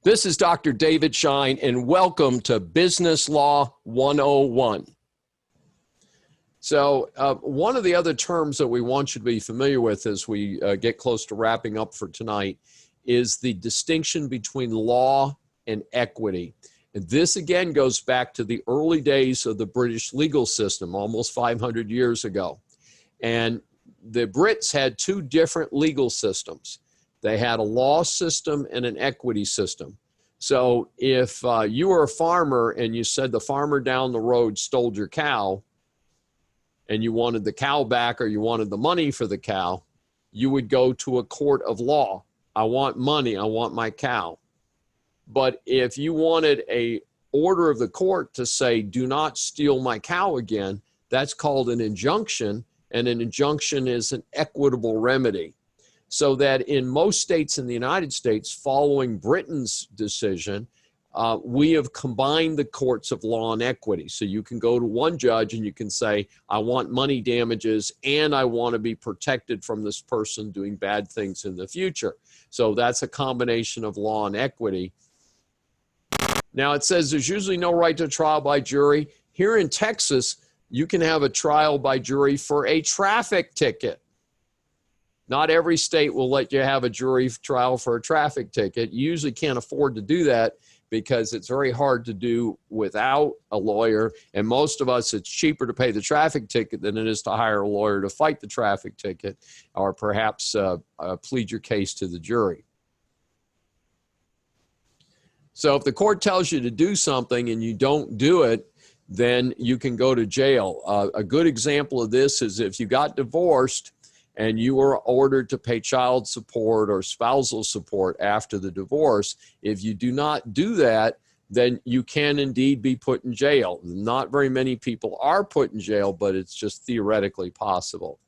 This is Dr. David Schein, and welcome to Business Law 101. So one of the other terms that we want you to be familiar with as we get close to wrapping up for tonight is the distinction between law and equity. And this again goes back to the early days of the British legal system, almost 500 years ago. And the Brits had two different legal systems. They had a law system and an equity system. So if you were a farmer and you said the farmer down the road stole your cow and you wanted the cow back or you wanted the money for the cow, you would go to a court of law. I want money, I want my cow. But if you wanted an order of the court to say, do not steal my cow again, that's called an injunction, and an injunction is an equitable remedy. So that in most states in the United States, following Britain's decision, we have combined the courts of law and equity. So you can go to one judge and you can say, I want money damages and I want to be protected from this person doing bad things in the future. So that's a combination of law and equity. Now it says there's usually no right to trial by jury. Here in Texas, you can have a trial by jury for a traffic ticket. Not every state will let you have a jury trial for a traffic ticket. You usually can't afford to do that because it's very hard to do without a lawyer. And most of us, it's cheaper to pay the traffic ticket than it is to hire a lawyer to fight the traffic ticket or perhaps plead your case to the jury. So if the court tells you to do something and you don't do it, then you can go to jail. A good example of this is if you got divorced and you were ordered to pay child support or spousal support after the divorce, if you do not do that, then you can indeed be put in jail. Not very many people are put in jail, but it's just theoretically possible.